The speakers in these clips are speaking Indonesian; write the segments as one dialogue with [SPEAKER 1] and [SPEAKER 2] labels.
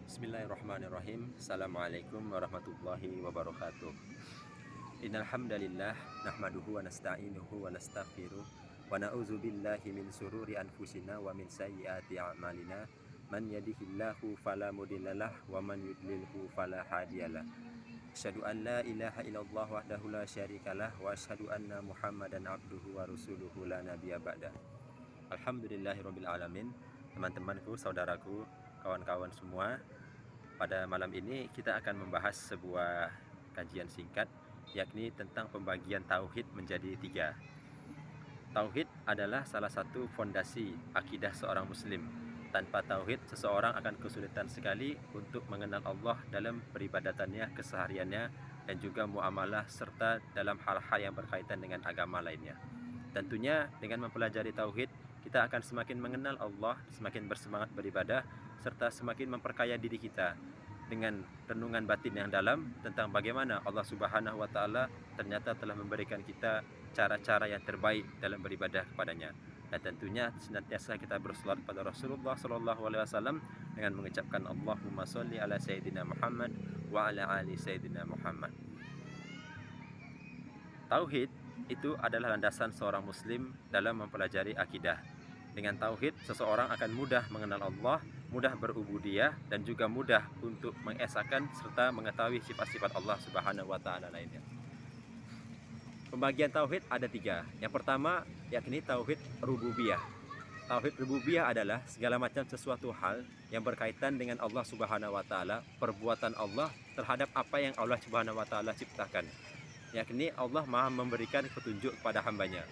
[SPEAKER 1] Bismillahirrahmanirrahim. Assalamualaikum warahmatullahi wabarakatuh. Innal hamdalillah nahmaduhu wa nasta'inuhu wa nastaghfiruh wa na'udzu billahi min sururi anfusina wa min sayyiati a'malina. Man yahdihillahu fala mudhillalah wa man yudlilhu fala hadiyalah. Asyhadu an la ilaha illallah wahdahu la syarikalah wa asyhadu anna Muhammadan abduhu wa rasuluhu la nabiyya ba'da. Alhamdulillahirabbil alamin. Teman-temanku, saudaraku, kawan-kawan semua, pada malam ini kita akan membahas sebuah kajian singkat, yakni tentang pembagian tauhid menjadi 3. Tauhid adalah salah satu fondasi akidah seorang muslim. Tanpa tauhid, seseorang akan kesulitan sekali untuk mengenal Allah dalam peribadatannya, kesehariannya, dan juga muamalah serta dalam hal-hal yang berkaitan dengan agama lainnya. Tentunya dengan mempelajari tauhid, kita akan semakin mengenal Allah, semakin bersemangat beribadah, serta semakin memperkaya diri kita dengan renungan batin yang dalam tentang bagaimana Allah Subhanahu wa Ta'ala ternyata telah memberikan kita cara-cara yang terbaik dalam beribadah kepadanya. Dan tentunya senantiasa kita berselawat pada Rasulullah SAW dengan mengucapkan Allahumma sholli ala Sayyidina Muhammad wa ala ali Sayyidina Muhammad. Tauhid itu adalah landasan seorang muslim dalam mempelajari akidah. Dengan tauhid, seseorang akan mudah mengenal Allah, mudah berubudiyah, dan juga mudah untuk mengesahkan serta mengetahui sifat-sifat Allah Subhanahu wa Ta'ala lainnya. Pembagian tauhid ada 3. Yang pertama yakni tauhid rububiyah. Tauhid rububiyah adalah segala macam sesuatu hal yang berkaitan dengan Allah Subhanahu wa Ta'ala, perbuatan Allah terhadap apa yang Allah Subhanahu wa Ta'ala ciptakan. Yakni Allah Maha memberikan petunjuk kepada hambanya,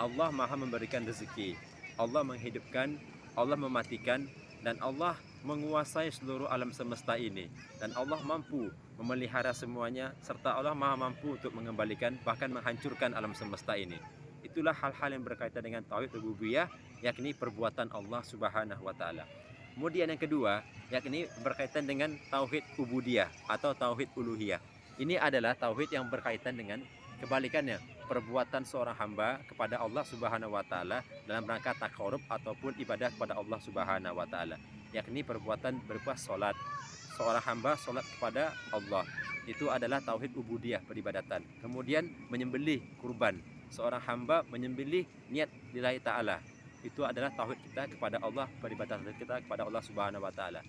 [SPEAKER 1] Allah Maha memberikan rezeki, Allah menghidupkan, Allah mematikan, dan Allah menguasai seluruh alam semesta ini, dan Allah mampu memelihara semuanya, serta Allah Maha mampu untuk mengembalikan bahkan menghancurkan alam semesta ini. Itulah hal-hal yang berkaitan dengan tauhid rububiyah, yakni perbuatan Allah Subhanahu wa Ta'ala. Kemudian yang kedua yakni berkaitan dengan tauhid ubudiyah atau tauhid uluhiyah. Ini adalah tauhid yang berkaitan dengan kebalikannya, perbuatan seorang hamba kepada Allah Subhanahu wa Ta'ala dalam rangka taqarrub ataupun ibadah kepada Allah Subhanahu wa Ta'ala, yakni perbuatan berupa salat. Seorang hamba salat kepada Allah, itu adalah tauhid ubudiyah, peribadatan. Kemudian menyembelih kurban, seorang hamba menyembelih niat lillahi ta'ala, itu adalah tauhid kita kepada Allah, peribadatan kita kepada Allah Subhanahu wa Ta'ala.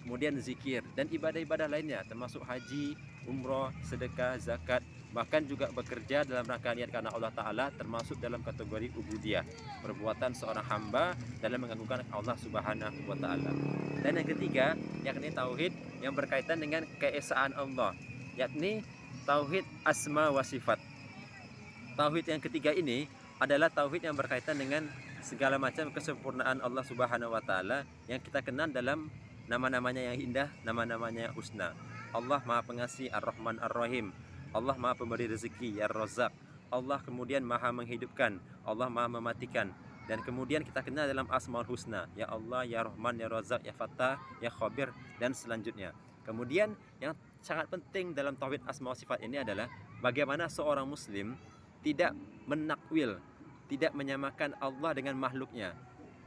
[SPEAKER 1] Kemudian zikir dan ibadah-ibadah lainnya termasuk haji, umrah, sedekah, zakat, bahkan juga bekerja dalam rangka niat karena Allah Ta'ala termasuk dalam kategori ubudiyah, perbuatan seorang hamba dalam mengagungkan Allah Subhanahu wa Ta'ala. Dan yang ketiga yakni tauhid yang berkaitan dengan keesaan Allah, yakni tauhid asma wa sifat. Tauhid yang ketiga ini adalah tauhid yang berkaitan dengan segala macam kesempurnaan Allah Subhanahu wa Ta'ala yang kita kenal dalam nama-namanya yang indah, nama-namanya yang husna. Allah Maha Pengasih, Ar-Rahman, Ar-Rahim. Allah Maha Pemberi rezeki, Ya Razzaq. Allah kemudian Maha menghidupkan, Allah Maha mematikan. Dan kemudian kita kenal dalam Asmaul Husna, Ya Allah, Ya Rahman, Ya Razzaq, Ya Fattah, Ya Khabir, dan selanjutnya. Kemudian yang sangat penting dalam tauhid asma wa sifat ini adalah bagaimana seorang muslim tidak menakwil, tidak menyamakan Allah dengan makhluknya.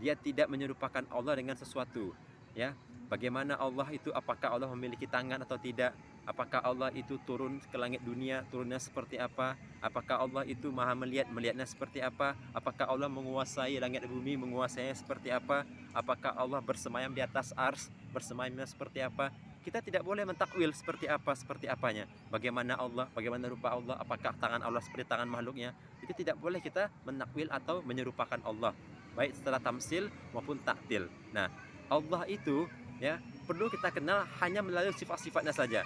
[SPEAKER 1] Dia tidak menyerupakan Allah dengan sesuatu, ya. Bagaimana Allah itu, apakah Allah memiliki tangan atau tidak? Apakah Allah itu turun ke langit dunia, turunnya seperti apa? Apakah Allah itu Maha melihat, melihatnya seperti apa? Apakah Allah menguasai langit dan bumi, menguasainya seperti apa? Apakah Allah bersemayam di atas ars, bersemayamnya seperti apa? Kita tidak boleh mentakwil seperti apa, seperti apanya. Bagaimana Allah, bagaimana rupa Allah, apakah tangan Allah seperti tangan makhluknya? Itu tidak boleh kita menakwil atau menyerupakan Allah, baik setelah tamsil maupun taktil. Nah, Allah itu, ya, perlu kita kenal hanya melalui sifat-sifatnya saja.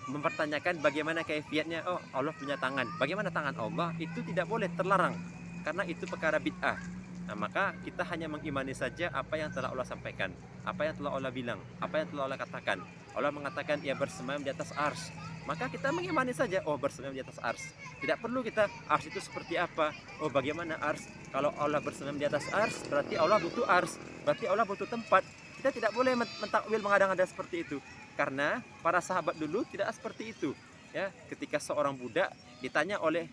[SPEAKER 1] Mempertanyakan bagaimana kaifiatnya, oh Allah punya tangan, bagaimana tangan Allah, itu tidak boleh, terlarang, karena itu perkara bid'ah. Nah, maka kita hanya mengimani saja apa yang telah Allah sampaikan, apa yang telah Allah bilang, apa yang telah Allah katakan. Allah mengatakan ia bersemayam di atas ars, maka kita mengimani saja, oh bersemayam di atas ars. Tidak perlu kita, ars itu seperti apa, oh bagaimana ars. Kalau Allah bersemayam di atas ars, berarti Allah butuh ars, berarti Allah butuh tempat. Kita tidak boleh mentakwil, mengada-ngada seperti itu, karena para sahabat dulu tidak seperti itu, ya. Ketika seorang budak ditanya oleh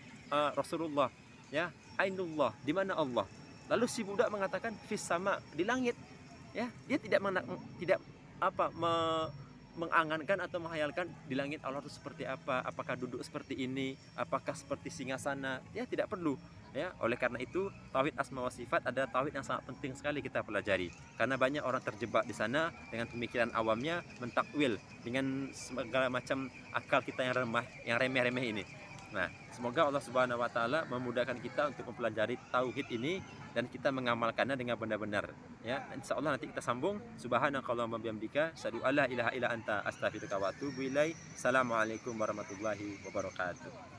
[SPEAKER 1] Rasulullah, ya, Ainullah, di mana Allah? Lalu si budak mengatakan fis sama, di langit. Ya, dia tidak apa mengangankan atau menghayalkan di langit Allah itu seperti apa, apakah duduk seperti ini, apakah seperti singasana, ya tidak perlu. Ya, oleh karena itu tauhid asma wa sifat adalah tauhid yang sangat penting sekali kita pelajari, karena banyak orang terjebak di sana dengan pemikiran awamnya, mentakwil dengan segala macam akal kita yang remah, yang remeh-remeh ini. Nah, semoga Allah Subhanahu wa taala memudahkan kita untuk mempelajari tauhid ini dan kita mengamalkannya dengan benar-benar. Ya, insya Allah nanti kita sambung. Subhanakallahumma bihamdika, asyhadu alla ilaha illa anta, astaghfiruka wa atubu ilaik. Assalamualaikum warahmatullahi wabarakatuh.